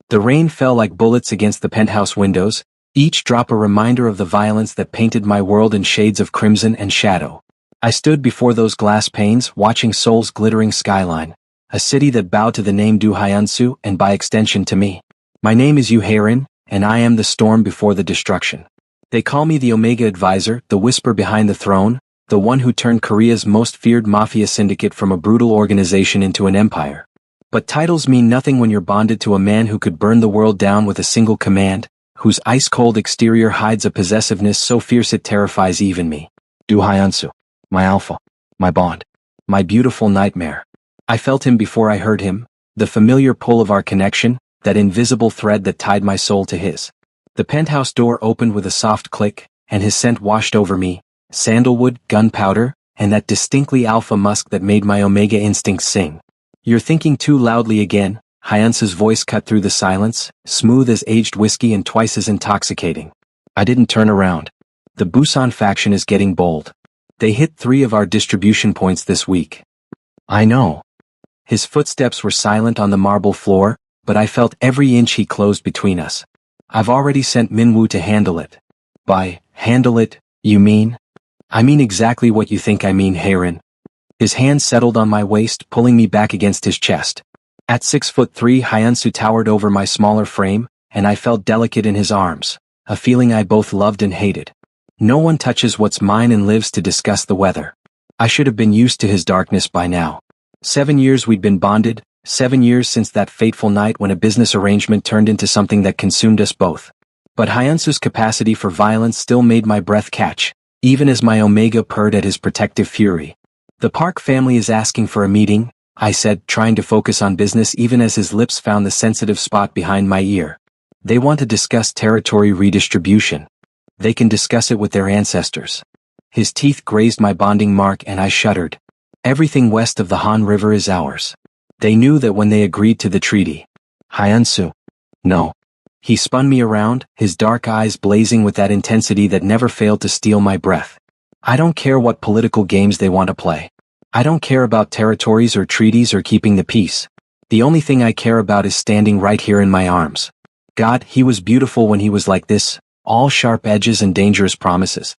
The rain fell like bullets against the penthouse windows, each drop a reminder of the violence that painted my world in shades of crimson and shadow. I stood before those glass panes, watching Seoul's glittering skyline, a city that bowed to the name Du Hyunsu and by extension to me. My name is Yu Haerin, and I am the storm before the destruction. They call me the Omega Advisor, the whisper behind the throne, the one who turned Korea's most feared mafia syndicate from a brutal organization into an empire. But titles mean nothing when you're bonded to a man who could burn the world down with a single command, whose ice-cold exterior hides a possessiveness so fierce it terrifies even me. Du Hyunsu. My alpha. My bond. My beautiful nightmare. I felt him before I heard him, the familiar pull of our connection, that invisible thread that tied my soul to his. The penthouse door opened with a soft click, and his scent washed over me, sandalwood, gunpowder, and that distinctly alpha musk that made my Omega instincts sing. You're thinking too loudly again, Hyunsu's voice cut through the silence, smooth as aged whiskey and twice as intoxicating. I didn't turn around. The Busan faction is getting bold. They hit 3 of our distribution points this week. I know. His footsteps were silent on the marble floor, but I felt every inch he closed between us. I've already sent Minwoo to handle it. By handle it, you mean? I mean exactly what you think I mean, Haerin. His hand settled on my waist, pulling me back against his chest. At 6'3", Hyunsu towered over my smaller frame, and I felt delicate in his arms, a feeling I both loved and hated. No one touches what's mine and lives to discuss the weather. I should have been used to his darkness by now. 7 years we'd been bonded, 7 years since that fateful night when a business arrangement turned into something that consumed us both. But Hyunsu's capacity for violence still made my breath catch, even as my Omega purred at his protective fury. The Park family is asking for a meeting, I said, trying to focus on business even as his lips found the sensitive spot behind my ear. They want to discuss territory redistribution. They can discuss it with their ancestors. His teeth grazed my bonding mark and I shuddered. Everything west of the Han River is ours. They knew that when they agreed to the treaty. Hyunsu. No. He spun me around, his dark eyes blazing with that intensity that never failed to steal my breath. I don't care what political games they want to play. I don't care about territories or treaties or keeping the peace. The only thing I care about is standing right here in my arms. God, he was beautiful when he was like this, all sharp edges and dangerous promises.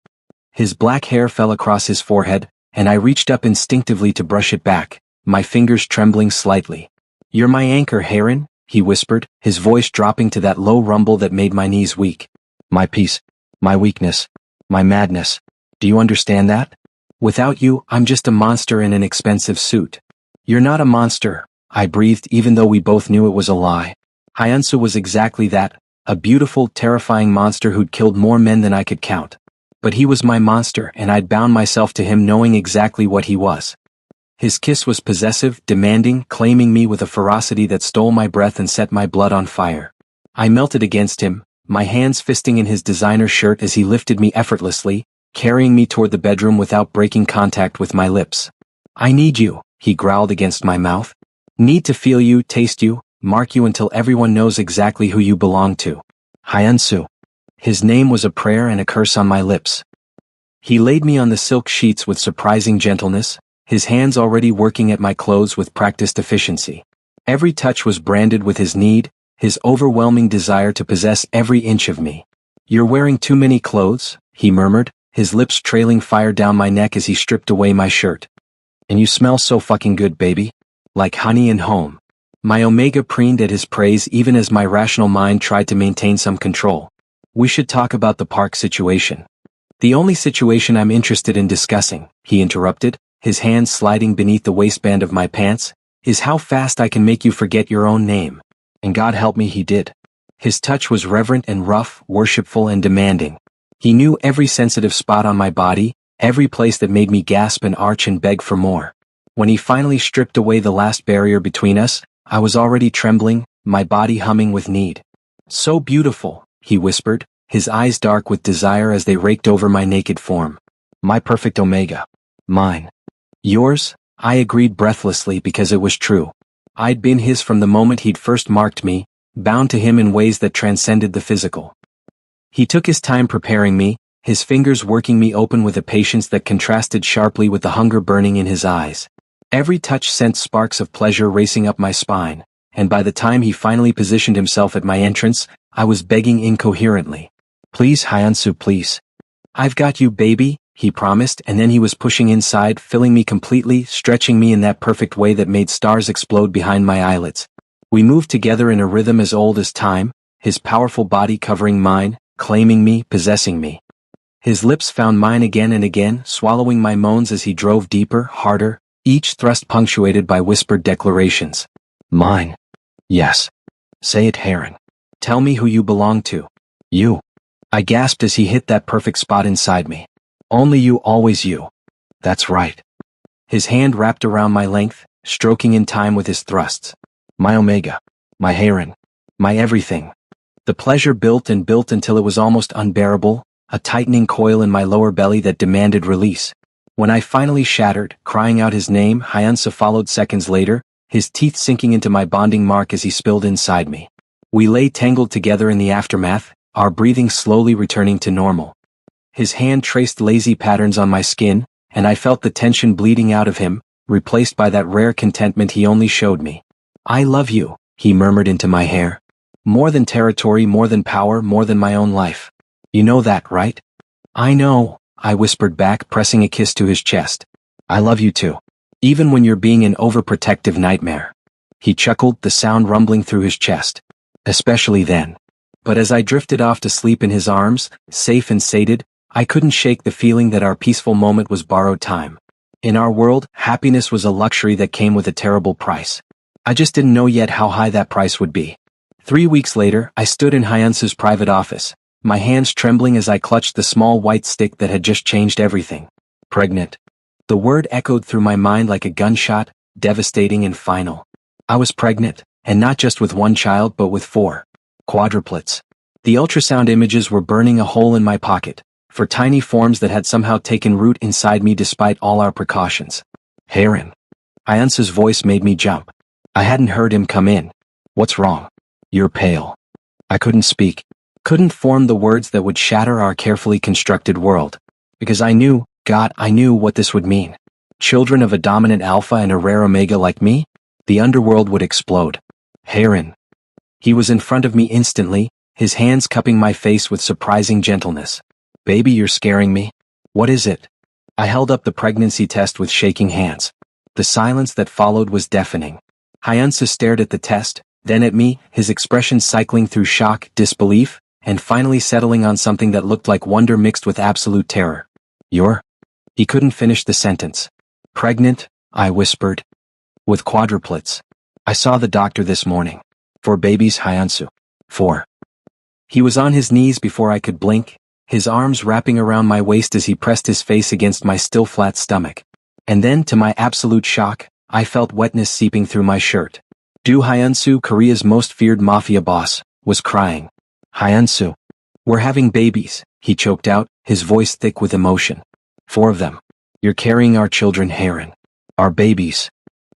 His black hair fell across his forehead, and I reached up instinctively to brush it back, my fingers trembling slightly. You're my anchor, Haerin, he whispered, his voice dropping to that low rumble that made my knees weak. My peace. My weakness. My madness. Do you understand that? Without you, I'm just a monster in an expensive suit. You're not a monster, I breathed even though we both knew it was a lie. Hyunsu was exactly that, a beautiful, terrifying monster who'd killed more men than I could count. But he was my monster and I'd bound myself to him knowing exactly what he was. His kiss was possessive, demanding, claiming me with a ferocity that stole my breath and set my blood on fire. I melted against him, my hands fisting in his designer shirt as he lifted me effortlessly, carrying me toward the bedroom without breaking contact with my lips. I need you, he growled against my mouth. Need to feel you, taste you, mark you until everyone knows exactly who you belong to. Hyunsu. His name was a prayer and a curse on my lips. He laid me on the silk sheets with surprising gentleness, his hands already working at my clothes with practiced efficiency. Every touch was branded with his need, his overwhelming desire to possess every inch of me. You're wearing too many clothes, he murmured, his lips trailing fire down my neck as he stripped away my shirt. And you smell so fucking good, baby. Like honey and home. My Omega preened at his praise even as my rational mind tried to maintain some control. We should talk about the Park situation. The only situation I'm interested in discussing, he interrupted, his hand sliding beneath the waistband of my pants, is how fast I can make you forget your own name. And God help me, he did. His touch was reverent and rough, worshipful and demanding. He knew every sensitive spot on my body, every place that made me gasp and arch and beg for more. When he finally stripped away the last barrier between us, I was already trembling, my body humming with need. So beautiful, he whispered, his eyes dark with desire as they raked over my naked form. My perfect Omega. Mine. Yours? I agreed breathlessly because it was true. I'd been his from the moment he'd first marked me, bound to him in ways that transcended the physical. He took his time preparing me, his fingers working me open with a patience that contrasted sharply with the hunger burning in his eyes. Every touch sent sparks of pleasure racing up my spine, and by the time he finally positioned himself at my entrance, I was begging incoherently. "Please, Hyansu, please. I've got you, baby," he promised, and then he was pushing inside, filling me completely, stretching me in that perfect way that made stars explode behind my eyelids. We moved together in a rhythm as old as time, his powerful body covering mine, claiming me, possessing me. His lips found mine again and again, swallowing my moans as he drove deeper, harder, each thrust punctuated by whispered declarations. "Mine. Yes. Say it, Heron. Tell me who you belong to." "You." I gasped as he hit that perfect spot inside me. "Only you, always you." "That's right." His hand wrapped around my length, stroking in time with his thrusts. "My Omega. My Heron. My everything." The pleasure built and built until it was almost unbearable, a tightening coil in my lower belly that demanded release. When I finally shattered, crying out his name, Hyansu followed seconds later, his teeth sinking into my bonding mark as he spilled inside me. We lay tangled together in the aftermath, our breathing slowly returning to normal. His hand traced lazy patterns on my skin, and I felt the tension bleeding out of him, replaced by that rare contentment he only showed me. "I love you," he murmured into my hair. "More than territory, more than power, more than my own life. You know that, right?" "I know," I whispered back, pressing a kiss to his chest. "I love you too. Even when you're being an overprotective nightmare." He chuckled, the sound rumbling through his chest. "Especially then." But as I drifted off to sleep in his arms, safe and sated, I couldn't shake the feeling that our peaceful moment was borrowed time. In our world, happiness was a luxury that came with a terrible price. I just didn't know yet how high that price would be. 3 weeks later, I stood in Hyansu's private office, my hands trembling as I clutched the small white stick that had just changed everything. Pregnant. The word echoed through my mind like a gunshot, devastating and final. I was pregnant, and not just with one child but with 4. Quadruplets. The ultrasound images were burning a hole in my pocket, for tiny forms that had somehow taken root inside me despite all our precautions. "Heron." Hyansu's voice made me jump. I hadn't heard him come in. "What's wrong?" "You're pale." I couldn't speak, couldn't form the words that would shatter our carefully constructed world. Because I knew, God, I knew what this would mean. Children of a dominant alpha and a rare omega like me? The underworld would explode. "Heron." He was in front of me instantly, his hands cupping my face with surprising gentleness. "Baby, you're scaring me." "What is it?" I held up the pregnancy test with shaking hands. The silence that followed was deafening. Hyansu stared at the test, then at me, his expression cycling through shock, disbelief, and finally settling on something that looked like wonder mixed with absolute terror. "You're—" He couldn't finish the sentence. "Pregnant," I whispered. "With quadruplets. I saw the doctor this morning. 4 babies, Hyansu. 4. He was on his knees before I could blink, his arms wrapping around my waist as he pressed his face against my still flat stomach. And then, to my absolute shock, I felt wetness seeping through my shirt. Du Hyansu, Korea's most feared mafia boss, was crying. "Hyansu. We're having babies," he choked out, his voice thick with emotion. 4 of them. You're carrying our children, Heron. Our babies."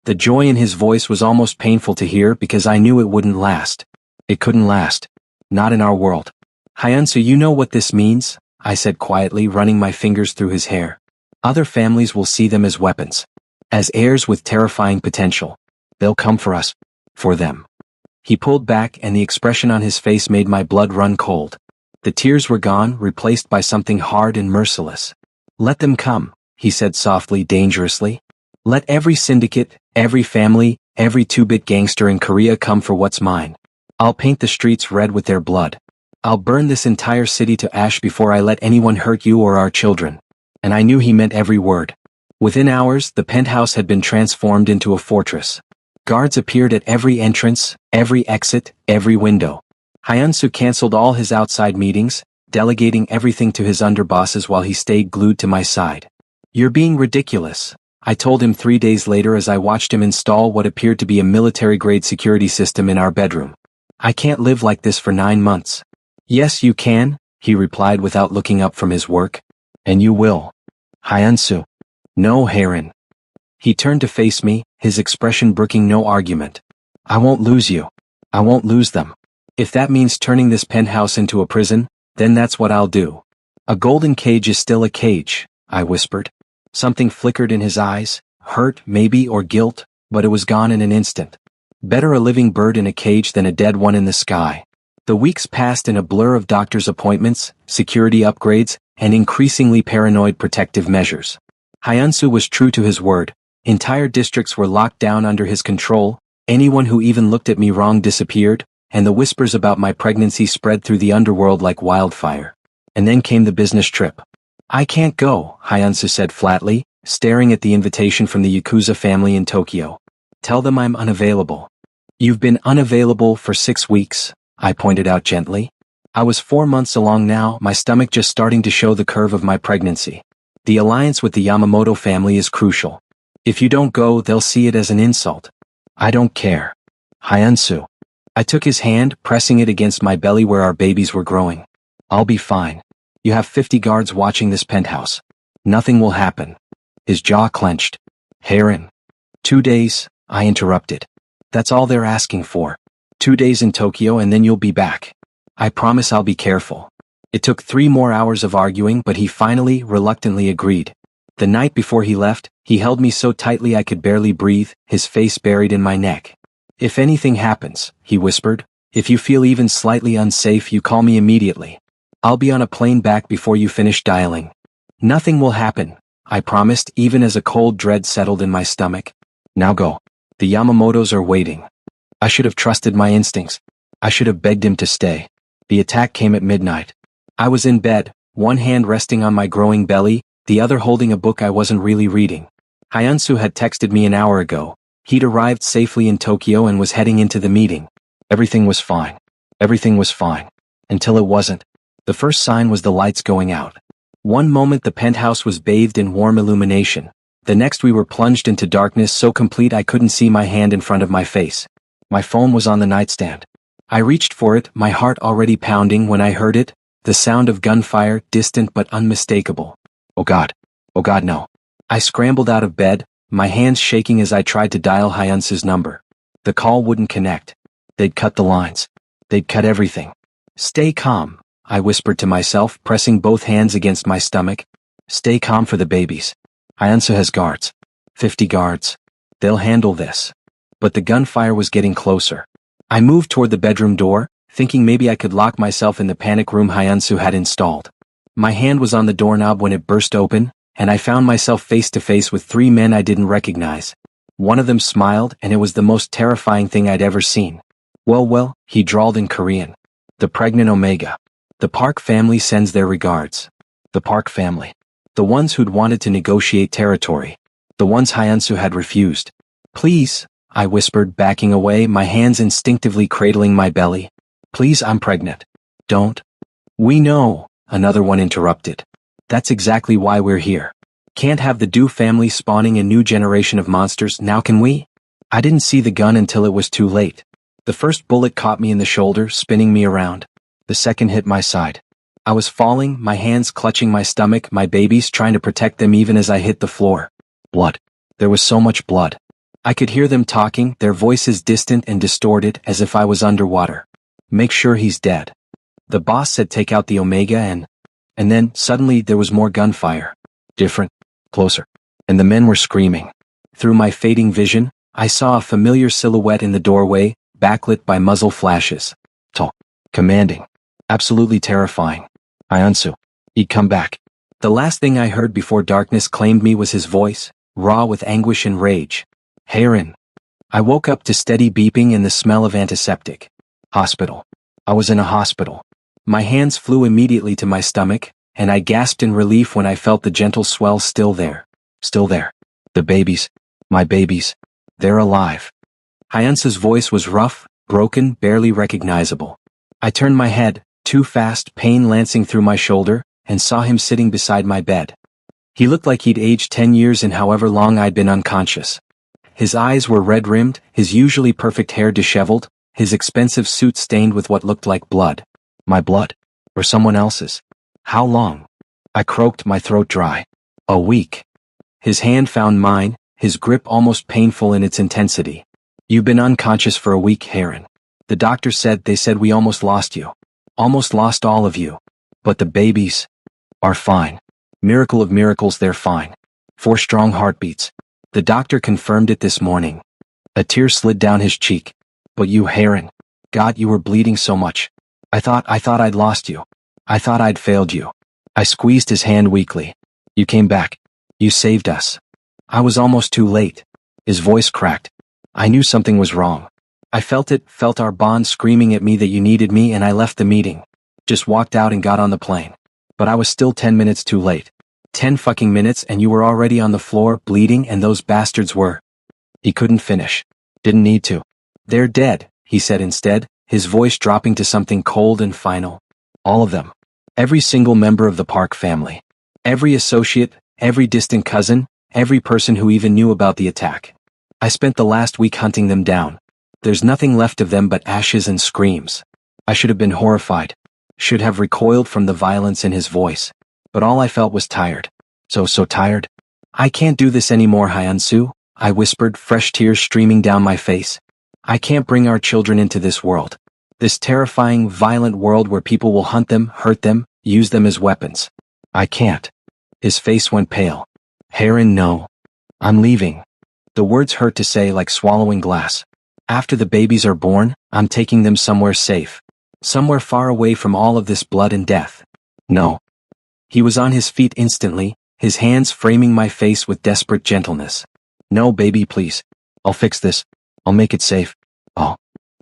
The joy in his voice was almost painful to hear because I knew it wouldn't last. It couldn't last. Not in our world. "Hyansu, you know what this means?" I said quietly, running my fingers through his hair. "Other families will see them as weapons. As heirs with terrifying potential. They'll come for us. For them." He pulled back and the expression on his face made my blood run cold. The tears were gone, replaced by something hard and merciless. "Let them come," he said softly, dangerously. "Let every syndicate, every family, every 2-bit gangster in Korea come for what's mine. I'll paint the streets red with their blood. I'll burn this entire city to ash before I let anyone hurt you or our children." And I knew he meant every word. Within hours, the penthouse had been transformed into a fortress. Guards appeared at every entrance, every exit, every window. Hyansu canceled all his outside meetings, delegating everything to his underbosses while he stayed glued to my side. "You're being ridiculous," I told him 3 days later as I watched him install what appeared to be a military-grade security system in our bedroom. "I can't live like this for 9 months." "Yes, you can," he replied without looking up from his work. "And you will." "Hyansu." "No, Heron." He turned to face me, his expression brooking no argument. "I won't lose you. I won't lose them. If that means turning this penthouse into a prison, then that's what I'll do." "A golden cage is still a cage," I whispered. Something flickered in his eyes, hurt, maybe, or guilt, but it was gone in an instant. Better a living bird in a cage than a dead one in the sky. The weeks passed in a blur of doctor's appointments, security upgrades, and increasingly paranoid protective measures. Hyunsu was true to his word. Entire districts were locked down under his control, anyone who even looked at me wrong disappeared, and the whispers about my pregnancy spread through the underworld like wildfire. And then came the business trip. I can't go, Hyunsu said flatly, staring at the invitation from the Yakuza family in Tokyo. Tell them I'm unavailable. You've been unavailable for 6 weeks, I pointed out gently. I was 4 months along now, my stomach just starting to show the curve of my pregnancy. The alliance with the Yamamoto family is crucial. If you don't go, they'll see it as an insult. I don't care. Hyunsu. I took his hand, pressing it against my belly where our babies were growing. I'll be fine. You have 50 guards watching this penthouse. Nothing will happen. His jaw clenched. Heron. 2 days, I interrupted. That's all they're asking for. 2 days in Tokyo and then you'll be back. I promise I'll be careful. It took 3 more hours of arguing, but he finally, reluctantly agreed. The night before he left, he held me so tightly I could barely breathe, his face buried in my neck. If anything happens, he whispered, if you feel even slightly unsafe, you call me immediately. I'll be on a plane back before you finish dialing. Nothing will happen, I promised, even as a cold dread settled in my stomach. Now go. The Yamamotos are waiting. I should have trusted my instincts. I should have begged him to stay. The attack came at midnight. I was in bed, one hand resting on my growing belly, the other holding a book I wasn't really reading. Hyunsu had texted me an hour ago. He'd arrived safely in Tokyo and was heading into the meeting. Everything was fine. Everything was fine. Until it wasn't. The first sign was the lights going out. One moment the penthouse was bathed in warm illumination. The next we were plunged into darkness so complete I couldn't see my hand in front of my face. My phone was on the nightstand. I reached for it, my heart already pounding when I heard it, the sound of gunfire, distant but unmistakable. Oh God, no. I scrambled out of bed, my hands shaking as I tried to dial Hyunsu's number. The call wouldn't connect. They'd cut the lines. They'd cut everything. Stay calm, I whispered to myself, pressing both hands against my stomach. Stay calm for the babies. Hyunsu has guards. 50 guards. They'll handle this. But the gunfire was getting closer. I moved toward the bedroom door, thinking maybe I could lock myself in the panic room Hyunsu had installed. My hand was on the doorknob when it burst open, and I found myself face to face with 3 men I didn't recognize. One of them smiled, and it was the most terrifying thing I'd ever seen. Well, he drawled in Korean. The pregnant Omega. The Park family sends their regards. The Park family. The ones who'd wanted to negotiate territory. The ones Hyunsu had refused. Please, I whispered, backing away, my hands instinctively cradling my belly. Please, I'm pregnant. Don't. We know, another one interrupted. That's exactly why we're here. Can't have the Du family spawning a new generation of monsters, now can we? I didn't see the gun until it was too late. The first bullet caught me in the shoulder, spinning me around. The second hit my side. I was falling, my hands clutching my stomach, my babies trying to protect them even as I hit the floor. Blood. There was so much blood. I could hear them talking, their voices distant and distorted, as if I was underwater. Make sure he's dead. The boss said take out the Omega and then, suddenly, there was more gunfire. Different. Closer. And the men were screaming. Through my fading vision, I saw a familiar silhouette in the doorway, backlit by muzzle flashes. Tall. Commanding. Absolutely terrifying. Hyunsu. He'd come back. The last thing I heard before darkness claimed me was his voice, raw with anguish and rage. Heron. I woke up to steady beeping and the smell of antiseptic. Hospital. I was in a hospital. My hands flew immediately to my stomach, and I gasped in relief when I felt the gentle swell still there. Still there. The babies. My babies. They're alive. Hyunsu's voice was rough, broken, barely recognizable. I turned my head, too fast, pain lancing through my shoulder, and saw him sitting beside my bed. He looked like he'd aged 10 years in however long I'd been unconscious. His eyes were red-rimmed, his usually perfect hair disheveled, his expensive suit stained with what looked like blood. My blood? Or someone else's? How long? I croaked, my throat dry. A week. His hand found mine, his grip almost painful in its intensity. You've been unconscious for a week, Heron. The doctor said they said we almost lost you. Almost lost all of you. But the babies are fine. Miracle of miracles, they're fine. 4 strong heartbeats. The doctor confirmed it this morning. A tear slid down his cheek. But you, Heron. God, you were bleeding so much. I thought I'd lost you. I thought I'd failed you. I squeezed his hand weakly. You came back. You saved us. I was almost too late. His voice cracked. I knew something was wrong. I felt it, felt our bond screaming at me that you needed me, and I left the meeting. Just walked out and got on the plane. But I was still 10 minutes too late. 10 fucking minutes and you were already on the floor, bleeding, and those bastards were. He couldn't finish. Didn't need to. They're dead, he said instead, his voice dropping to something cold and final. All of them. Every single member of the Park family. Every associate, every distant cousin, every person who even knew about the attack. I spent the last week hunting them down. There's nothing left of them but ashes and screams. I should have been horrified. Should have recoiled from the violence in his voice. But all I felt was tired. So tired. I can't do this anymore, Hyunsu, I whispered, fresh tears streaming down my face. I can't bring our children into this world. This terrifying, violent world where people will hunt them, hurt them, use them as weapons. I can't. His face went pale. Heron, no. I'm leaving. The words hurt to say, like swallowing glass. After the babies are born, I'm taking them somewhere safe. Somewhere far away from all of this blood and death. No. He was on his feet instantly, his hands framing my face with desperate gentleness. No, baby, please. I'll fix this. I'll make it safe. Oh.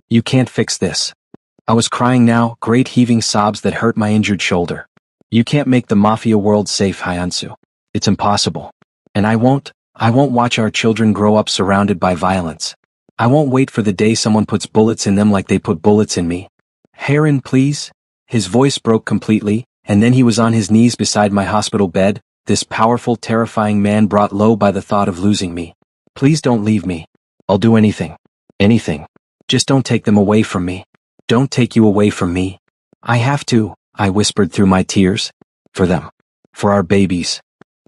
You can't fix this. I was crying now, great heaving sobs that hurt my injured shoulder. You can't make the Mafia world safe, Hyunsu. It's impossible. And I won't watch our children grow up surrounded by violence. I won't wait for the day someone puts bullets in them like they put bullets in me. Heron, please? His voice broke completely, and then he was on his knees beside my hospital bed, this powerful, terrifying man brought low by the thought of losing me. Please don't leave me. I'll do anything. Anything. Just don't take them away from me. Don't take you away from me. I have to, I whispered through my tears. For them. For our babies.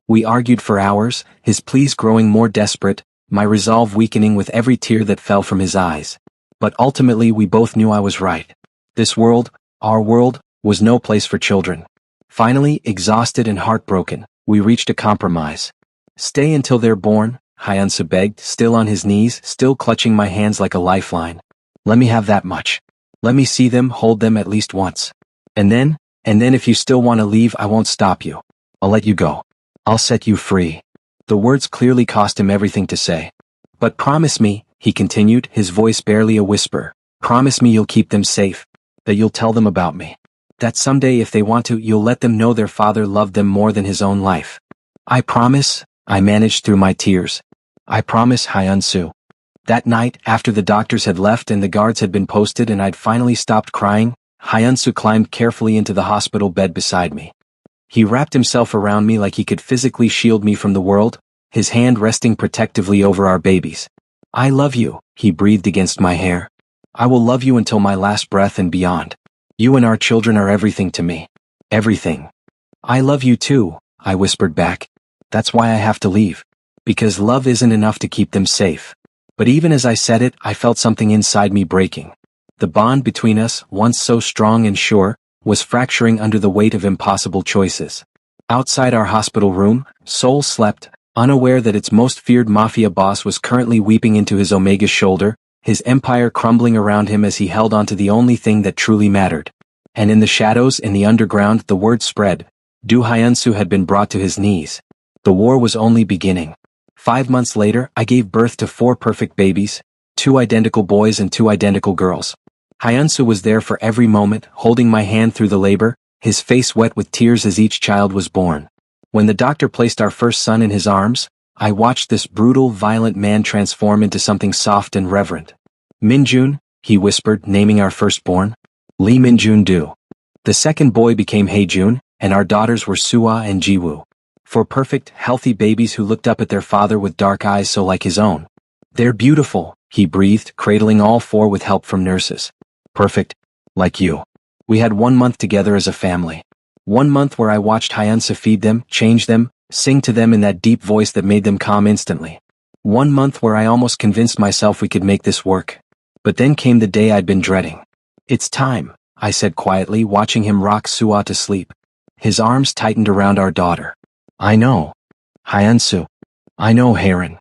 We argued for hours, his pleas growing more desperate, my resolve weakening with every tear that fell from his eyes. But ultimately we both knew I was right. This world, our world, was no place for children. Finally, exhausted and heartbroken, we reached a compromise. Stay until they're born, Hyunsu begged, still on his knees, still clutching my hands like a lifeline. Let me have that much. Let me see them, hold them at least once. And then if you still want to leave, I won't stop you. I'll let you go. I'll set you free. The words clearly cost him everything to say. But promise me, he continued, his voice barely a whisper. Promise me you'll keep them safe. That you'll tell them about me. That someday if they want to, you'll let them know their father loved them more than his own life. I promise, I managed through my tears. I promise, Hyunsu. That night, after the doctors had left and the guards had been posted and I'd finally stopped crying, Hyunsu climbed carefully into the hospital bed beside me. He wrapped himself around me like he could physically shield me from the world, his hand resting protectively over our babies. I love you, he breathed against my hair. I will love you until my last breath and beyond. You and our children are everything to me. Everything. I love you too, I whispered back. That's why I have to leave. Because love isn't enough to keep them safe. But even as I said it, I felt something inside me breaking. The bond between us, once so strong and sure, was fracturing under the weight of impossible choices. Outside our hospital room, Seoul slept, unaware that its most feared Mafia boss was currently weeping into his Omega's shoulder, his empire crumbling around him as he held onto the only thing that truly mattered. And in the shadows, in the underground, the word spread. Du Hyunsu had been brought to his knees. The war was only beginning. 5 months later, I gave birth to 4 perfect babies, 2 identical boys and 2 identical girls. Hyunsu was there for every moment, holding my hand through the labor, his face wet with tears as each child was born. When the doctor placed our first son in his arms, I watched this brutal, violent man transform into something soft and reverent. Minjun, he whispered, naming our firstborn. Lee Minjun-do. The second boy became Haejun, and our daughters were Suah and Jiwoo. 4 perfect, healthy babies who looked up at their father with dark eyes so like his own. They're beautiful, he breathed, cradling all 4 with help from nurses. Perfect. Like you. We had 1 month together as a family. 1 month where I watched Hyunsu feed them, change them, sing to them in that deep voice that made them calm instantly. 1 month where I almost convinced myself we could make this work. But then came the day I'd been dreading. It's time, I said quietly, watching him rock Suah to sleep. His arms tightened around our daughter. I know. Hyunsu. I know, Heron.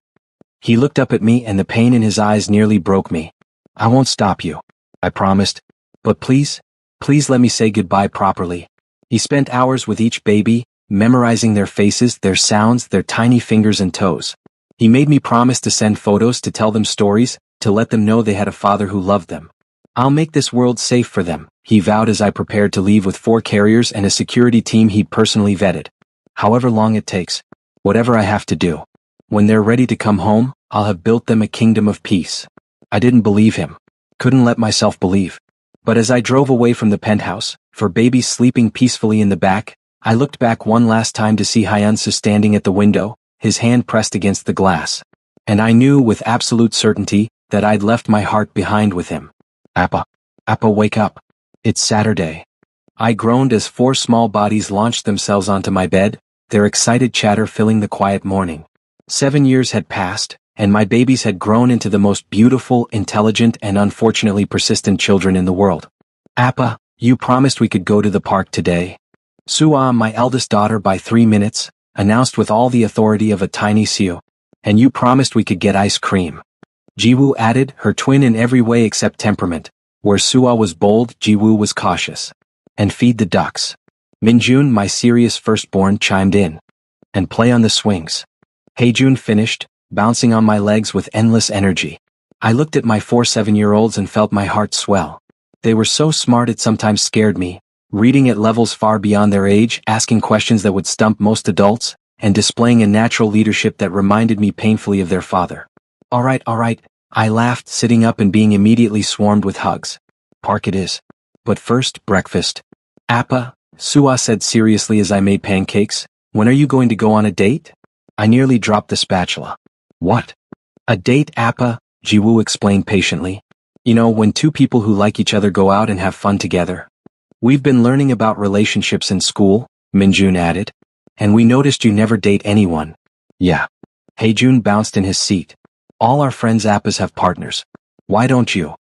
He looked up at me and the pain in his eyes nearly broke me. I won't stop you, I promised. But please, please let me say goodbye properly. He spent hours with each baby, memorizing their faces, their sounds, their tiny fingers and toes. He made me promise to send photos, to tell them stories, to let them know they had a father who loved them. I'll make this world safe for them, he vowed as I prepared to leave with 4 carriers and a security team he'd personally vetted. However long it takes, whatever I have to do. When they're ready to come home, I'll have built them a kingdom of peace. I didn't believe him. Couldn't let myself believe. But as I drove away from the penthouse, for babies sleeping peacefully in the back, I looked back one last time to see Hyunsu standing at the window, his hand pressed against the glass. And I knew with absolute certainty that I'd left my heart behind with him. Appa, wake up. It's Saturday. I groaned as 4 small bodies launched themselves onto my bed, their excited chatter filling the quiet morning. 7 years had passed, and my babies had grown into the most beautiful, intelligent, and unfortunately persistent children in the world. Appa, you promised we could go to the park today. Sua, my eldest daughter by 3 minutes, announced with all the authority of a tiny Siu. And you promised we could get ice cream. Jiwoo added, her twin in every way except temperament. Where Sua was bold, Jiwoo was cautious. And feed the ducks. Minjun, my serious firstborn, chimed in. And play on the swings. Haejun finished, bouncing on my legs with endless energy. I looked at my 4 7-year-olds and felt my heart swell. They were so smart it sometimes scared me, reading at levels far beyond their age, asking questions that would stump most adults, and displaying a natural leadership that reminded me painfully of their father. All right, I laughed, sitting up and being immediately swarmed with hugs. Park it is. But first, breakfast. Appa, Sua said seriously as I made pancakes, when are you going to go on a date? I nearly dropped the spatula. What? A date, Appa, Jiwoo explained patiently. You know, when 2 people who like each other go out and have fun together. We've been learning about relationships in school, Minjun added. And we noticed you never date anyone. Yeah. Haejun bounced in his seat. All our friends Appas have partners. Why don't you?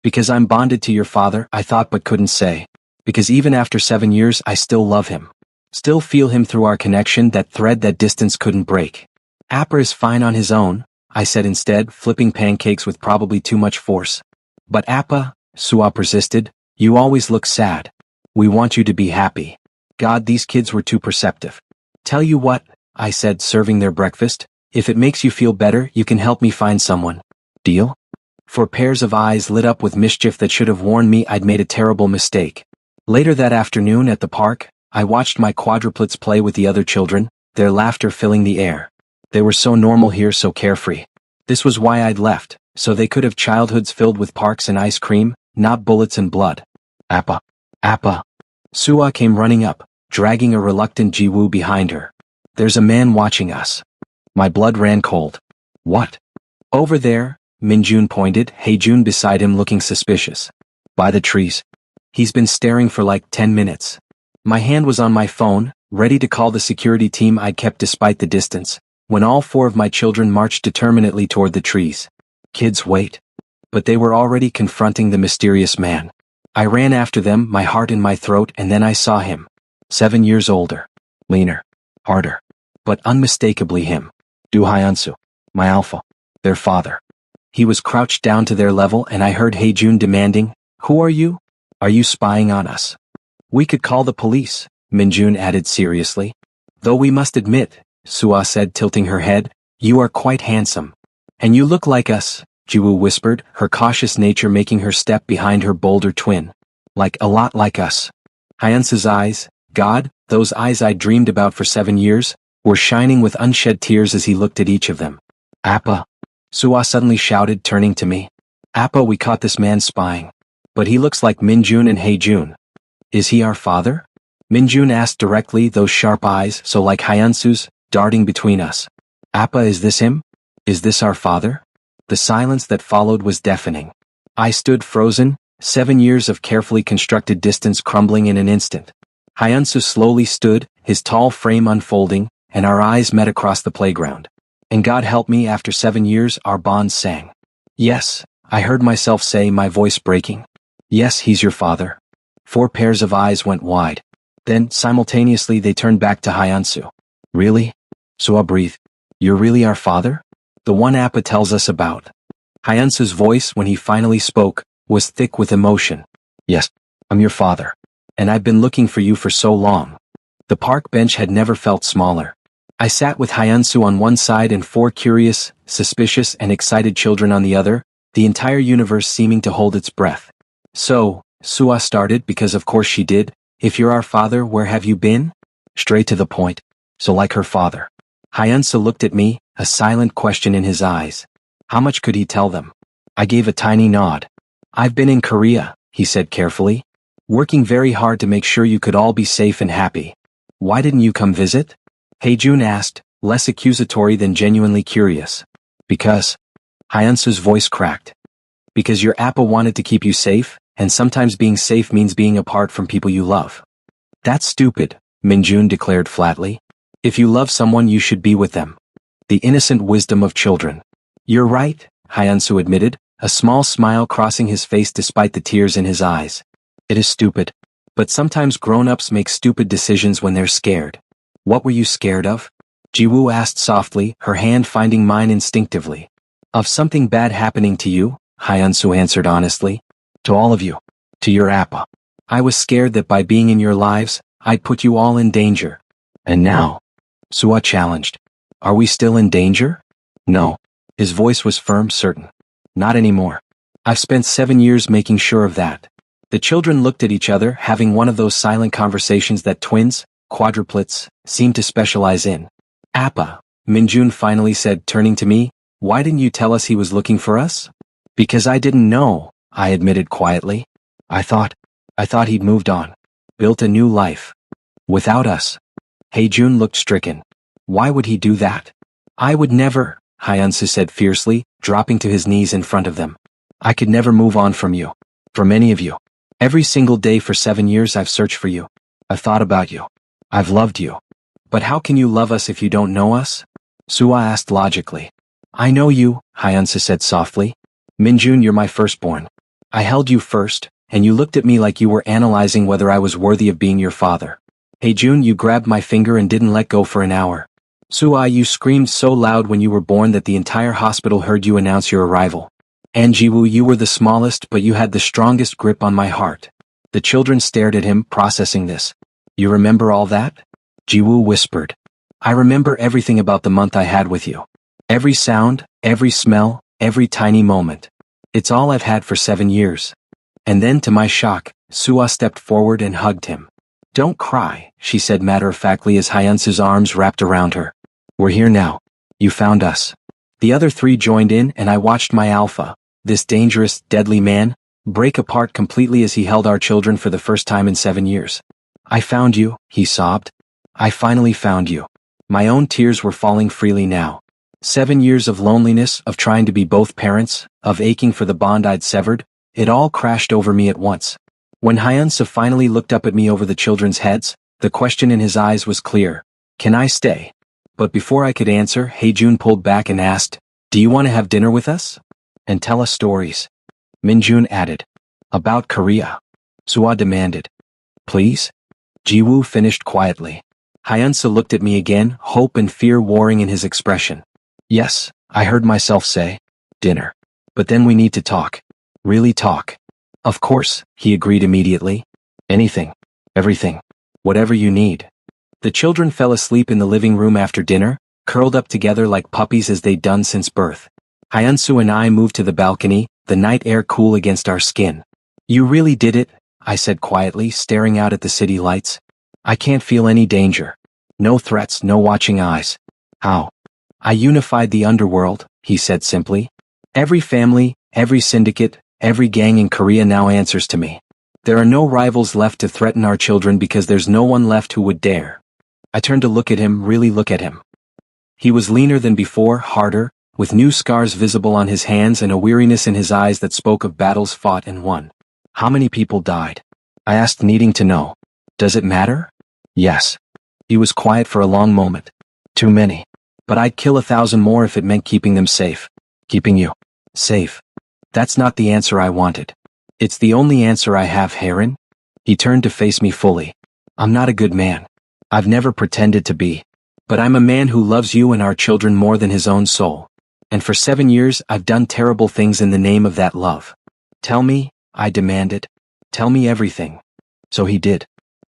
Because I'm bonded to your father, I thought but couldn't say. Because even after 7 years I still love him. Still feel him through our connection, that thread that distance couldn't break. Appa is fine on his own, I said instead, flipping pancakes with probably too much force. But Appa, Sua persisted, you always look sad. We want you to be happy. God, these kids were too perceptive. Tell you what, I said, serving their breakfast, if it makes you feel better, you can help me find someone. Deal? 4 pairs of eyes lit up with mischief that should have warned me I'd made a terrible mistake. Later that afternoon at the park, I watched my quadruplets play with the other children, their laughter filling the air. They were so normal here, so carefree. This was why I'd left, so they could have childhoods filled with parks and ice cream, not bullets and blood. Appa. Sua came running up, dragging a reluctant Jiwoo behind her. There's a man watching us. My blood ran cold. What? Over there, Minjun pointed, Haejun beside him looking suspicious. By the trees. He's been staring for like 10 minutes. My hand was on my phone, ready to call the security team I'd kept despite the distance, when all 4 of my children marched determinedly toward the trees. Kids, wait. But they were already confronting the mysterious man. I ran after them, my heart in my throat, and then I saw him. 7 years older. Leaner. Harder. But unmistakably him. Du Hyunsu. My alpha. Their father. He was crouched down to their level and I heard Haejun demanding, Who are you? Are you spying on us? We could call the police, Minjun added seriously. Though we must admit, Sua said tilting her head, you are quite handsome. And you look like us, Jiwoo whispered, her cautious nature making her step behind her bolder twin. Like a lot like us. Hyunsu's eyes, God, those eyes I'd dreamed about for 7 years, were shining with unshed tears as he looked at each of them. Appa. Sua suddenly shouted, turning to me. Appa, we caught this man spying. But he looks like Minjun and Haejun. Is he our father? Minjun asked directly, those sharp eyes, so like Hyunsu's, darting between us. Appa, is this him? Is this our father? The silence that followed was deafening. I stood frozen, 7 years of carefully constructed distance crumbling in an instant. Hyunsu slowly stood, his tall frame unfolding, and our eyes met across the playground. And God help me, after 7 years our bond sang. Yes, I heard myself say, my voice breaking. Yes, he's your father. 4 pairs of eyes went wide. Then, simultaneously they turned back to Hyunsu. Really? Sua breathed. You're really our father? The one Appa tells us about. Hyunsu's voice, when he finally spoke, was thick with emotion. Yes, I'm your father. And I've been looking for you for so long. The park bench had never felt smaller. I sat with Hyunsu on one side and 4 curious, suspicious and excited children on the other, the entire universe seeming to hold its breath. So, Sua started, because of course she did, if you're our father, where have you been? Straight to the point. So like her father. Hyunsu looked at me, a silent question in his eyes. How much could he tell them? I gave a tiny nod. I've been in Korea, he said carefully. Working very hard to make sure you could all be safe and happy. Why didn't you come visit? Haejun asked, less accusatory than genuinely curious. Because. Hyunsu's voice cracked. Because your Appa wanted to keep you safe, and sometimes being safe means being apart from people you love. That's stupid, Minjun declared flatly. If you love someone you should be with them. The innocent wisdom of children. You're right, Hyunsu admitted, a small smile crossing his face despite the tears in his eyes. It is stupid. But sometimes grown-ups make stupid decisions when they're scared. What were you scared of? Jiwoo asked softly, her hand finding mine instinctively. Of something bad happening to you, Hyunsu answered honestly. To all of you. To your Appa. I was scared that by being in your lives, I'd put you all in danger. And now? Sua challenged. Are we still in danger? No. His voice was firm, certain. Not anymore. I've spent 7 years making sure of that. The children looked at each other, having one of those silent conversations that twins, quadruplets, seem to specialize in. Appa, Minjun finally said, turning to me, why didn't you tell us he was looking for us? Because I didn't know, I admitted quietly. I thought he'd moved on. Built a new life. Without us. Haejun looked stricken. Why would he do that? I would never, Hyunsu said fiercely, dropping to his knees in front of them. I could never move on from you. From any of you. Every single day for 7 years I've searched for you. I've thought about you. I've loved you. But how can you love us if you don't know us? Sua asked logically. I know you, Hyunsu said softly. Minjun, you're my firstborn. I held you first, and you looked at me like you were analyzing whether I was worthy of being your father. Haejun, you grabbed my finger and didn't let go for an hour. Sua, you screamed so loud when you were born that the entire hospital heard you announce your arrival. And Jiwoo, you were the smallest, but you had the strongest grip on my heart. The children stared at him, processing this. You remember all that? Jiwoo whispered. I remember everything about the month I had with you. Every sound, every smell, every tiny moment. It's all I've had for 7 years. And then to my shock, Sua stepped forward and hugged him. Don't cry, she said matter-of-factly as Hyunsu's arms wrapped around her. We're here now. You found us. The other 3 joined in and I watched my alpha, this dangerous, deadly man, break apart completely as he held our children for the first time in 7 years. I found you, he sobbed. I finally found you. My own tears were falling freely now. 7 years of loneliness, of trying to be both parents, of aching for the bond I'd severed, it all crashed over me at once. When Hyunsu finally looked up at me over the children's heads, the question in his eyes was clear. Can I stay? But before I could answer, Haejun pulled back and asked, do you want to have dinner with us? And tell us stories. Minjun added. About Korea. Sua demanded. Please? Jiwoo finished quietly. Hyunsu looked at me again, hope and fear warring in his expression. Yes, I heard myself say. Dinner. But then we need to talk. Really talk. Of course, he agreed immediately. Anything. Everything. Whatever you need. The children fell asleep in the living room after dinner, curled up together like puppies as they'd done since birth. Hyunsu and I moved to the balcony, the night air cool against our skin. You really did it, I said quietly, staring out at the city lights. I can't feel any danger. No threats, no watching eyes. How? I unified the underworld, he said simply. Every family, every syndicate, every gang in Korea now answers to me. There are no rivals left to threaten our children because there's no one left who would dare. I turned to look at him, really look at him. He was leaner than before, harder, with new scars visible on his hands and a weariness in his eyes that spoke of battles fought and won. How many people died? I asked, needing to know. Does it matter? Yes. He was quiet for a long moment. Too many. But I'd kill 1,000 more if it meant keeping them safe. Keeping you safe. That's not the answer I wanted. It's the only answer I have, Heron. He turned to face me fully. I'm not a good man. I've never pretended to be. But I'm a man who loves you and our children more than his own soul. And for 7 years I've done terrible things in the name of that love. Tell me, I demanded. Tell me everything. So he did.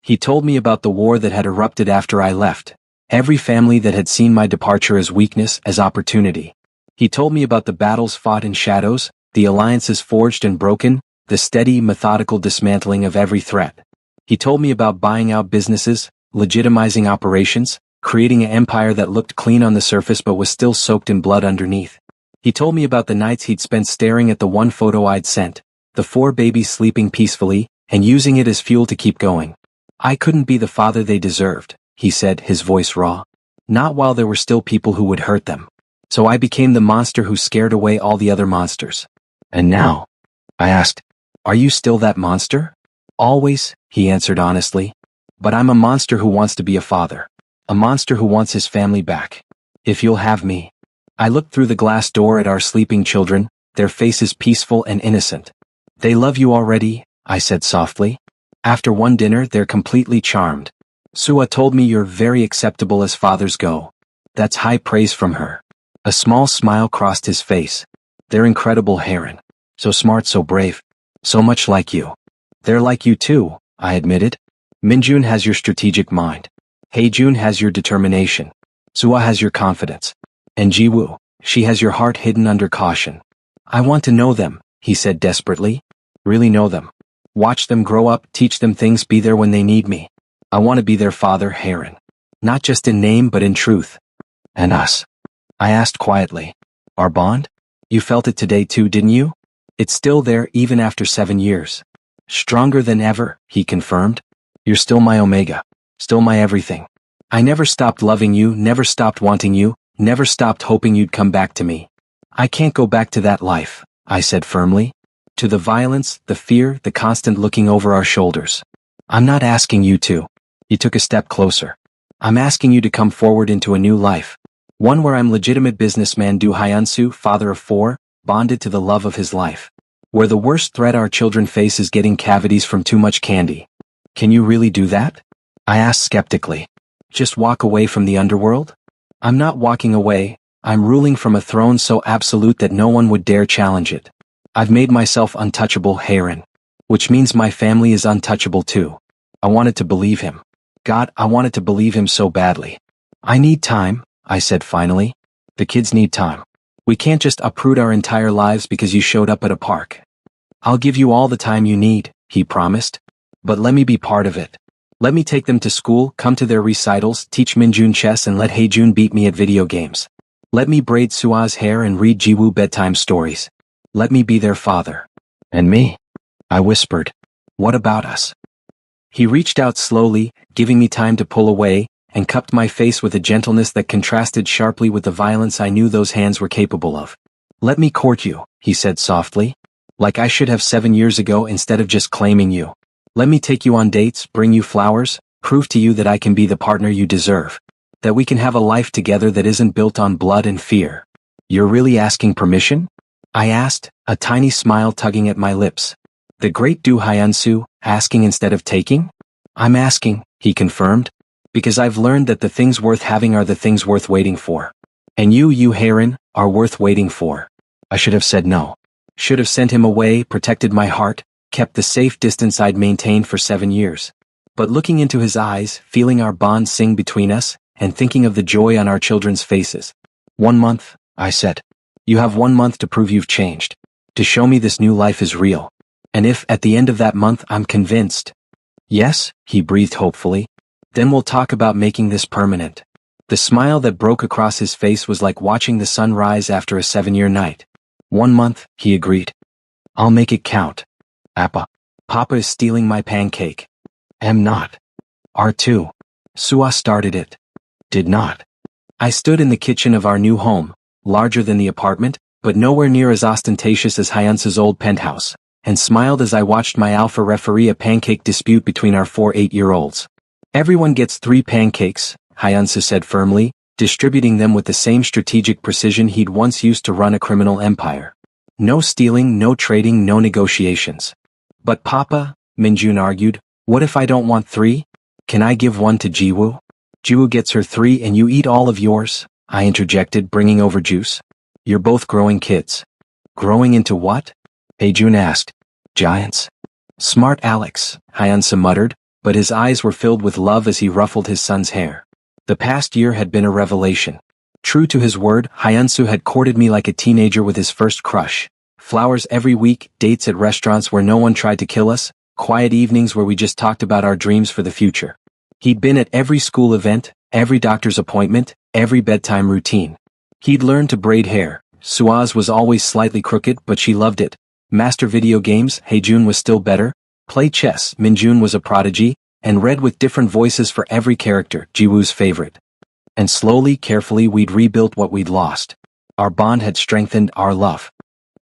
He told me about the war that had erupted after I left, every family that had seen my departure as weakness, as opportunity. He told me about the battles fought in shadows, the alliances forged and broken, the steady, methodical dismantling of every threat. He told me about buying out businesses, legitimizing operations, creating an empire that looked clean on the surface but was still soaked in blood underneath. He told me about the nights he'd spent staring at the one photo I'd sent, the 4 babies sleeping peacefully, and using it as fuel to keep going. I couldn't be the father they deserved, he said, his voice raw. Not while there were still people who would hurt them. So I became the monster who scared away all the other monsters. And now? I asked. Are you still that monster? Always, he answered honestly. But I'm a monster who wants to be a father. A monster who wants his family back. If you'll have me. I looked through the glass door at our sleeping children, their faces peaceful and innocent. They love you already, I said softly. After one dinner they're completely charmed. Sua told me you're very acceptable as fathers go. That's high praise from her. A small smile crossed his face. They're incredible, Heron. So smart, so brave. So much like you. They're like you too, I admitted. Minjun has your strategic mind. Heijun has your determination. Sua has your confidence. And Jiwoo, she has your heart hidden under caution. I want to know them, he said desperately. Really know them. Watch them grow up, teach them things, be there when they need me. I want to be their father, Heron. Not just in name but in truth. And us? I asked quietly. Our bond? You felt it today too, didn't you? It's still there even after 7 years. Stronger than ever, he confirmed. You're still my omega. Still my everything. I never stopped loving you, never stopped wanting you, never stopped hoping you'd come back to me. I can't go back to that life, I said firmly. To the violence, the fear, the constant looking over our shoulders. I'm not asking you to. He took a step closer. I'm asking you to come forward into a new life. One where I'm legitimate businessman Du Hyunsu, father of 4, bonded to the love of his life. Where the worst threat our children face is getting cavities from too much candy. Can you really do that? I asked skeptically. Just walk away from the underworld? I'm not walking away, I'm ruling from a throne so absolute that no one would dare challenge it. I've made myself untouchable, Heron. Which means my family is untouchable too. I wanted to believe him. God, I wanted to believe him so badly. I need time, I said finally. The kids need time. We can't just uproot our entire lives because you showed up at a park. I'll give you all the time you need, he promised. But let me be part of it. Let me take them to school, come to their recitals, teach Minjun chess and let Heijun beat me at video games. Let me braid Sua's hair and read Jiwoo bedtime stories. Let me be their father. And me? I whispered. What about us? He reached out slowly, giving me time to pull away, and cupped my face with a gentleness that contrasted sharply with the violence I knew those hands were capable of. Let me court you, he said softly. Like I should have 7 years ago instead of just claiming you. Let me take you on dates, bring you flowers, prove to you that I can be the partner you deserve. That we can have a life together that isn't built on blood and fear. You're really asking permission? I asked, a tiny smile tugging at my lips. The great Du Hyunsu, asking instead of taking? I'm asking, he confirmed. Because I've learned that the things worth having are the things worth waiting for. And you Heron, are worth waiting for. I should have said no. Should have sent him away, protected my heart, kept the safe distance I'd maintained for 7 years. But looking into his eyes, feeling our bond sing between us, and thinking of the joy on our children's faces. 1 month, I said. You have 1 month to prove you've changed. To show me this new life is real. And if, at the end of that month, I'm convinced. Yes, he breathed hopefully. Then we'll talk about making this permanent. The smile that broke across his face was like watching the sun rise after a 7-year night. 1 month, he agreed. I'll make it count. Appa. Papa is stealing my pancake. Am not. R2. Sua started it. Did not. I stood in the kitchen of our new home, larger than the apartment, but nowhere near as ostentatious as Hyunsu's old penthouse, and smiled as I watched my alpha referee a pancake dispute between our 4 8-year-olds. Everyone gets 3 pancakes, Hyunsu said firmly, distributing them with the same strategic precision he'd once used to run a criminal empire. No stealing, no trading, no negotiations. But Papa, Minjun argued, what if I don't want 3? Can I give 1 to Jiwoo? Jiwoo gets her 3 and you eat all of yours, I interjected, bringing over juice. You're both growing kids. Growing into what? Heijun asked. Giants. Smart Alex, Hyunsu muttered, but his eyes were filled with love as he ruffled his son's hair. The past year had been a revelation. True to his word, Hyunsu had courted me like a teenager with his first crush. Flowers every week, dates at restaurants where no one tried to kill us, quiet evenings where we just talked about our dreams for the future. He'd been at every school event, every doctor's appointment, every bedtime routine. He'd learned to braid hair. Suaz was always slightly crooked, but she loved it. Master video games, Heijun was still better. Play chess, Minjun was a prodigy, and read with different voices for every character, Jiwoo's favorite. And slowly, carefully we'd rebuilt what we'd lost. Our bond had strengthened, our love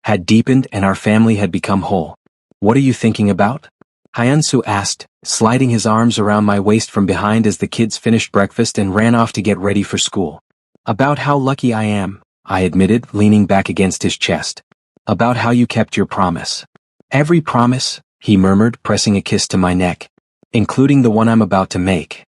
had deepened, and our family had become whole. What are you thinking about? Hyunsu asked, sliding his arms around my waist from behind as the kids finished breakfast and ran off to get ready for school. About how lucky I am, I admitted, leaning back against his chest. About how you kept your promise. Every promise, he murmured, pressing a kiss to my neck. Including the one I'm about to make.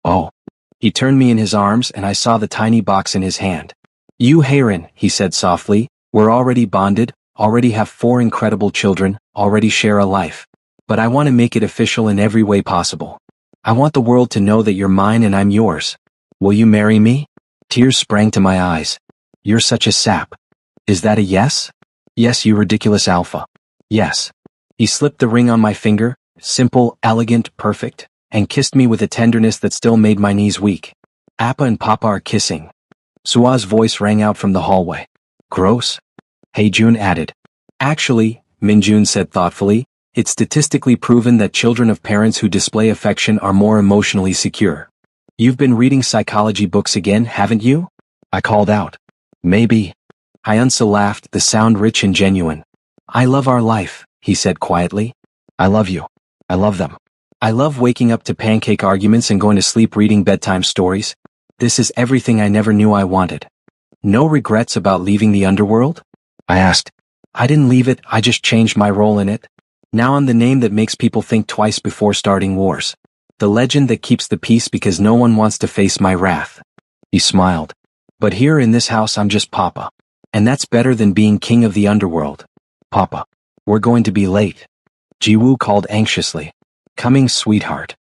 Oh. He turned me in his arms and I saw the tiny box in his hand. You Haerin, he said softly, we're already bonded, already have 4 incredible children, already share a life. But I want to make it official in every way possible. I want the world to know that you're mine and I'm yours. Will you marry me? Tears sprang to my eyes. You're such a sap. Is that a yes? Yes, you ridiculous alpha. Yes. He slipped the ring on my finger, simple, elegant, perfect, and kissed me with a tenderness that still made my knees weak. Appa and Papa are kissing. Sua's voice rang out from the hallway. Gross? Heijun added. Actually, Minjun said thoughtfully, it's statistically proven that children of parents who display affection are more emotionally secure. You've been reading psychology books again, haven't you? I called out. Maybe. Hyunsu laughed, the sound rich and genuine. I love our life, he said quietly. I love you. I love them. I love waking up to pancake arguments and going to sleep reading bedtime stories. This is everything I never knew I wanted. No regrets about leaving the underworld? I asked. I didn't leave it, I just changed my role in it. Now I'm the name that makes people think twice before starting wars. The legend that keeps the peace because no one wants to face my wrath. He smiled. But here in this house I'm just Papa. And that's better than being king of the underworld. Papa. We're going to be late. Jiwoo called anxiously. Coming, sweetheart.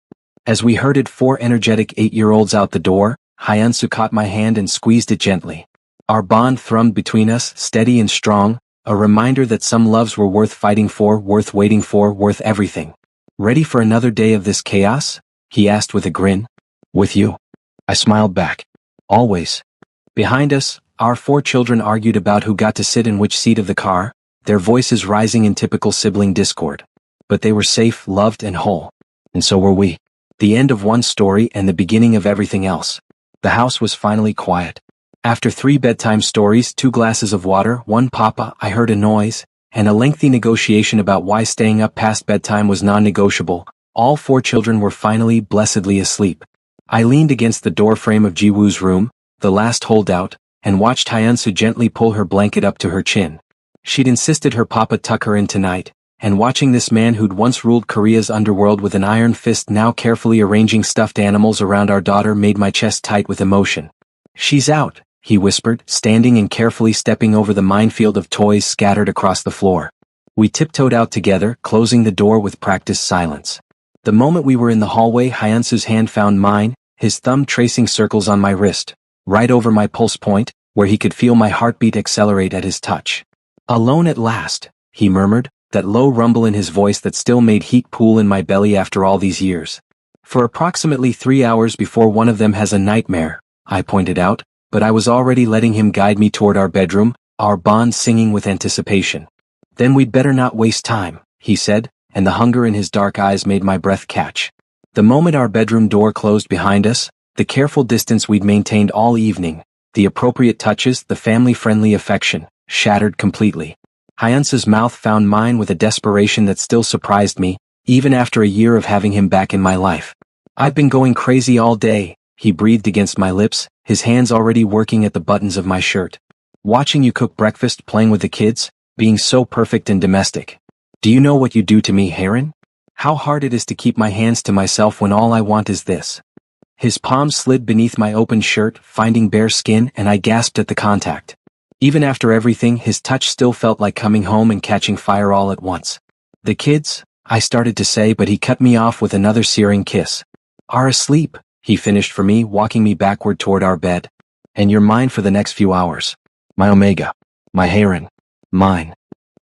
As we herded 4 energetic 8-year-olds out the door, Hyunsu caught my hand and squeezed it gently. Our bond thrummed between us, steady and strong, a reminder that some loves were worth fighting for, worth waiting for, worth everything. Ready for another day of this chaos? He asked with a grin. With you. I smiled back. Always. Behind us, our 4 children argued about who got to sit in which seat of the car, their voices rising in typical sibling discord. But they were safe, loved, and whole. And so were we. The end of one story and the beginning of everything else. The house was finally quiet. After 3 bedtime stories, 2 glasses of water, 1 Papa, I heard a noise, and a lengthy negotiation about why staying up past bedtime was non-negotiable. All 4 children were finally, blessedly asleep. I leaned against the doorframe of Jiwoo's room, the last holdout, and watched Hyunsu gently pull her blanket up to her chin. She'd insisted her Papa tuck her in tonight, and watching this man who'd once ruled Korea's underworld with an iron fist now carefully arranging stuffed animals around our daughter made my chest tight with emotion. She's out, he whispered, standing and carefully stepping over the minefield of toys scattered across the floor. We tiptoed out together, closing the door with practiced silence. The moment we were in the hallway, Hyunsu's hand found mine, his thumb tracing circles on my wrist, right over my pulse point, where he could feel my heartbeat accelerate at his touch. Alone at last, he murmured, that low rumble in his voice that still made heat pool in my belly after all these years. For approximately 3 hours before one of them has a nightmare, I pointed out, but I was already letting him guide me toward our bedroom, our bond singing with anticipation. Then we'd better not waste time, he said, and the hunger in his dark eyes made my breath catch. The moment our bedroom door closed behind us, the careful distance we'd maintained all evening, the appropriate touches, the family-friendly affection, shattered completely. Hyunsu's mouth found mine with a desperation that still surprised me, even after a year of having him back in my life. I've been going crazy all day, he breathed against my lips, his hands already working at the buttons of my shirt. Watching you cook breakfast, playing with the kids, being so perfect and domestic. Do you know what you do to me, Haerin? How hard it is to keep my hands to myself when all I want is this. His palm slid beneath my open shirt, finding bare skin, and I gasped at the contact. Even after everything, his touch still felt like coming home and catching fire all at once. The kids, I started to say, but he cut me off with another searing kiss. Are asleep, he finished for me, walking me backward toward our bed. And you're mine for the next few hours. My Omega. My Heron. Mine.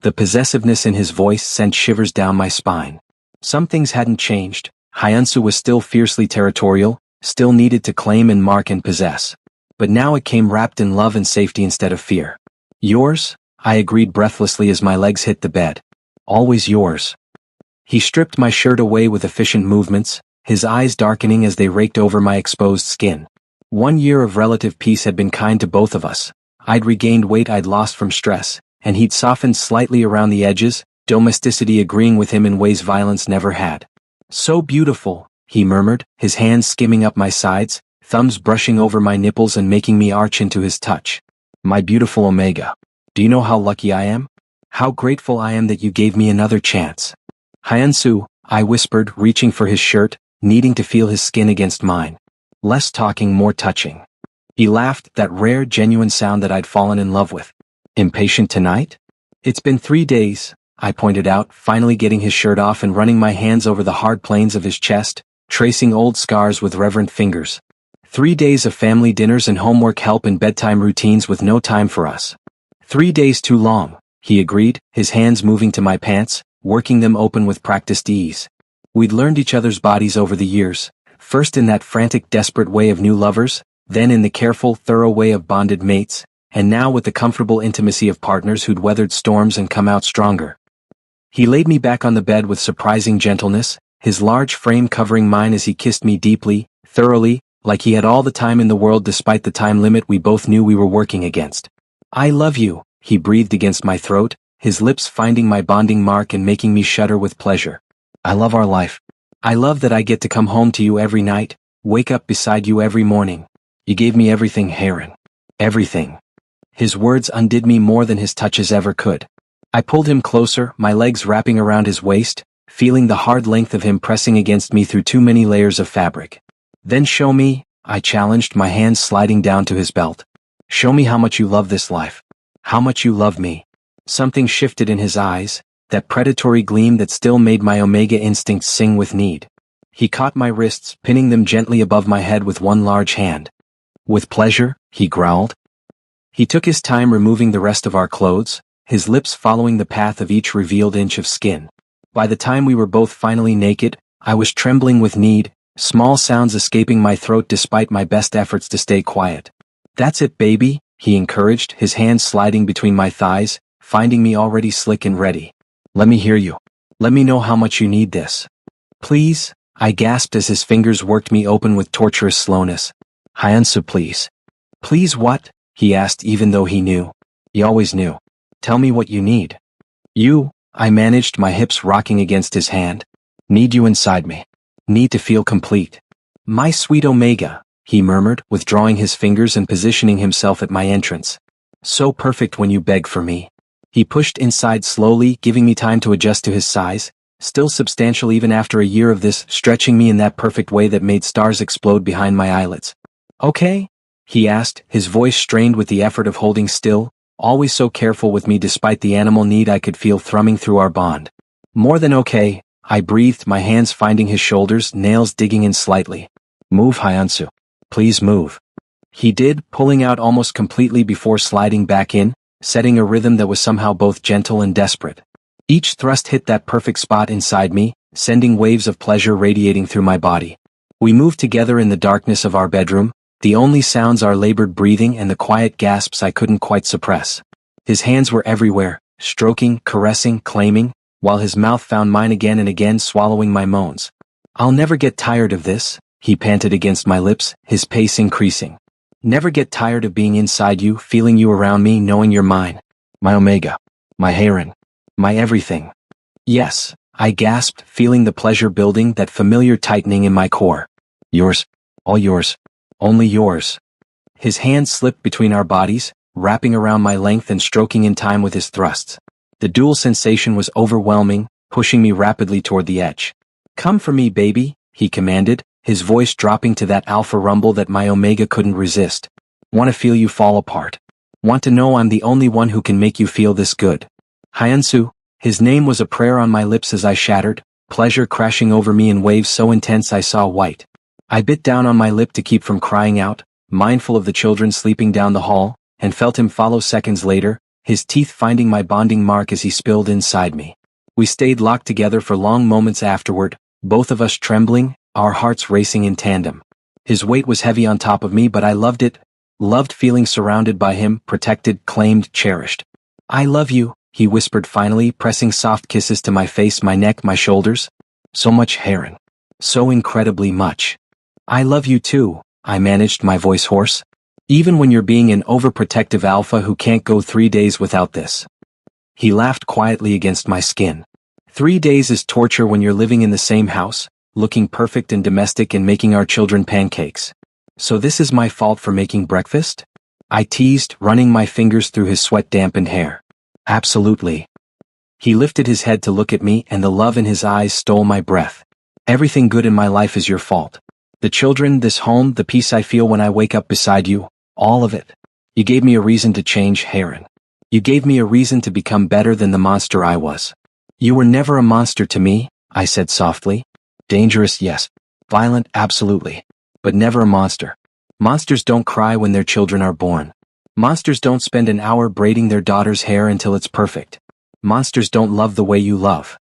The possessiveness in his voice sent shivers down my spine. Some things hadn't changed. Hyunsu was still fiercely territorial, still needed to claim and mark and possess. But now it came wrapped in love and safety instead of fear. Yours? I agreed breathlessly as my legs hit the bed. Always yours. He stripped my shirt away with efficient movements, his eyes darkening as they raked over my exposed skin. 1 year of relative peace had been kind to both of us. I'd regained weight I'd lost from stress, and he'd softened slightly around the edges, domesticity agreeing with him in ways violence never had. So beautiful, he murmured, his hands skimming up my sides, thumbs brushing over my nipples and making me arch into his touch. My beautiful Omega. Do you know how lucky I am? How grateful I am that you gave me another chance. Hyunsu, I whispered, reaching for his shirt, needing to feel his skin against mine. Less talking, more touching. He laughed, that rare, genuine sound that I'd fallen in love with. Impatient tonight? It's been 3 days, I pointed out, finally getting his shirt off and running my hands over the hard planes of his chest, tracing old scars with reverent fingers. 3 days of family dinners and homework help and bedtime routines with no time for us. 3 days too long, he agreed, his hands moving to my pants, working them open with practiced ease. We'd learned each other's bodies over the years, first in that frantic, desperate way of new lovers, then in the careful, thorough way of bonded mates, and now with the comfortable intimacy of partners who'd weathered storms and come out stronger. He laid me back on the bed with surprising gentleness, his large frame covering mine as he kissed me deeply, thoroughly, like he had all the time in the world despite the time limit we both knew we were working against. I love you, he breathed against my throat, his lips finding my bonding mark and making me shudder with pleasure. I love our life. I love that I get to come home to you every night, wake up beside you every morning. You gave me everything, Heron. Everything. His words undid me more than his touches ever could. I pulled him closer, my legs wrapping around his waist, feeling the hard length of him pressing against me through too many layers of fabric. Then show me, I challenged, my hands sliding down to his belt. Show me how much you love this life. How much you love me. Something shifted in his eyes, that predatory gleam that still made my Omega instincts sing with need. He caught my wrists, pinning them gently above my head with one large hand. With pleasure, he growled. He took his time removing the rest of our clothes, his lips following the path of each revealed inch of skin. By the time we were both finally naked, I was trembling with need, small sounds escaping my throat despite my best efforts to stay quiet. That's it, baby, he encouraged, his hands sliding between my thighs, finding me already slick and ready. Let me hear you. Let me know how much you need this. Please, I gasped as his fingers worked me open with torturous slowness. Hyunsu, please. Please what? He asked, even though he knew. He always knew. Tell me what you need. You, I managed, my hips rocking against his hand. Need you inside me. Need to feel complete. My sweet Omega, he murmured, withdrawing his fingers and positioning himself at my entrance. So perfect when you beg for me. He pushed inside slowly, giving me time to adjust to his size, still substantial even after a year of this, stretching me in that perfect way that made stars explode behind my eyelids. Okay? He asked, his voice strained with the effort of holding still, always so careful with me despite the animal need I could feel thrumming through our bond. More than okay, I breathed, my hands finding his shoulders, nails digging in slightly. Move, Hyunsu. Please move. He did, pulling out almost completely before sliding back in, setting a rhythm that was somehow both gentle and desperate. Each thrust hit that perfect spot inside me, sending waves of pleasure radiating through my body. We moved together in the darkness of our bedroom, the only sounds our labored breathing and the quiet gasps I couldn't quite suppress. His hands were everywhere, stroking, caressing, claiming, while his mouth found mine again and again, swallowing my moans. I'll never get tired of this, he panted against my lips, his pace increasing. Never get tired of being inside you, feeling you around me, knowing you're mine. My Omega. My Heron. My everything. Yes, I gasped, feeling the pleasure building, that familiar tightening in my core. Yours. All yours. Only yours. His hands slipped between our bodies, wrapping around my length and stroking in time with his thrusts. The dual sensation was overwhelming, pushing me rapidly toward the edge. Come for me, baby, he commanded, his voice dropping to that alpha rumble that my Omega couldn't resist. Want to feel you fall apart. Want to know I'm the only one who can make you feel this good. Hyunsu, his name was a prayer on my lips as I shattered, pleasure crashing over me in waves so intense I saw white. I bit down on my lip to keep from crying out, mindful of the children sleeping down the hall, and felt him follow seconds later, his teeth finding my bonding mark as he spilled inside me. We stayed locked together for long moments afterward, both of us trembling, our hearts racing in tandem. His weight was heavy on top of me, but I loved it. Loved feeling surrounded by him, protected, claimed, cherished. I love you, he whispered finally, pressing soft kisses to my face, my neck, my shoulders. So much, Heron. So incredibly much. I love you too, I managed, my voice hoarse. Even when you're being an overprotective alpha who can't go 3 days without this. He laughed quietly against my skin. 3 days is torture when you're living in the same house, looking perfect and domestic and making our children pancakes. So this is my fault for making breakfast? I teased, running my fingers through his sweat-dampened hair. Absolutely. He lifted his head to look at me, and the love in his eyes stole my breath. Everything good in my life is your fault. The children, this home, the peace I feel when I wake up beside you, all of it. You gave me a reason to change, Heron. You gave me a reason to become better than the monster I was. You were never a monster to me, I said softly. Dangerous, yes. Violent, absolutely. But never a monster. Monsters don't cry when their children are born. Monsters don't spend an hour braiding their daughter's hair until it's perfect. Monsters don't love the way you love.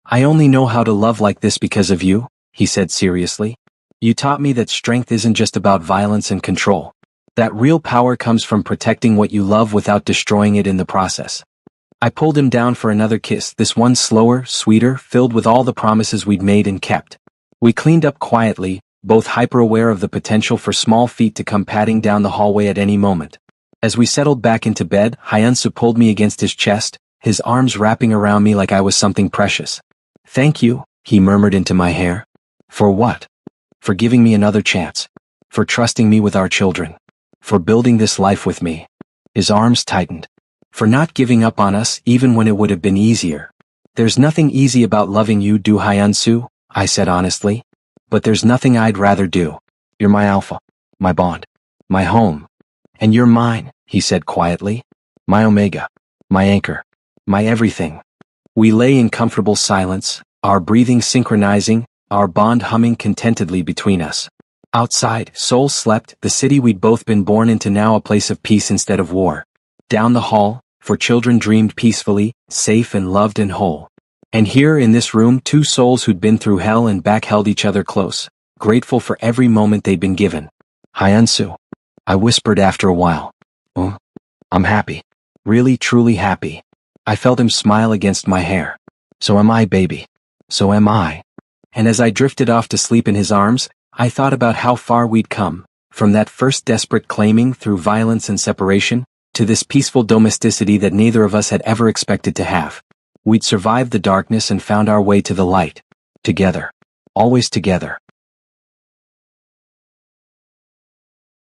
I only know how to love like this because of you, he said seriously. You taught me that strength isn't just about violence and control. That real power comes from protecting what you love without destroying it in the process. I pulled him down for another kiss, this one slower, sweeter, filled with all the promises we'd made and kept. We cleaned up quietly, both hyper-aware of the potential for small feet to come padding down the hallway at any moment. As we settled back into bed, Hyunsu pulled me against his chest, his arms wrapping around me like I was something precious. Thank you, he murmured into my hair. For what? For giving me another chance. For trusting me with our children. For building this life with me. His arms tightened. For not giving up on us even when it would have been easier. There's nothing easy about loving you, do Hyunsu, I said honestly. But there's nothing I'd rather do. You're my alpha, my bond, my home. And you're mine, he said quietly. My omega, my anchor, my everything. We lay in comfortable silence, our breathing synchronizing, our bond humming contentedly between us. Outside, Seoul slept, the city we'd both been born into, now a place of peace instead of war. Down the hall, for children dreamed peacefully, safe and loved and whole. And here in this room, two souls who'd been through hell and back held each other close, grateful for every moment they'd been given. Hyunsu, I whispered after a while. Oh, I'm happy. Really, truly happy. I felt him smile against my hair. So am I, baby. So am I. And as I drifted off to sleep in his arms, I thought about how far we'd come, from that first desperate claiming through violence and separation, to this peaceful domesticity that neither of us had ever expected to have. We'd survived the darkness and found our way to the light. Together. Always together.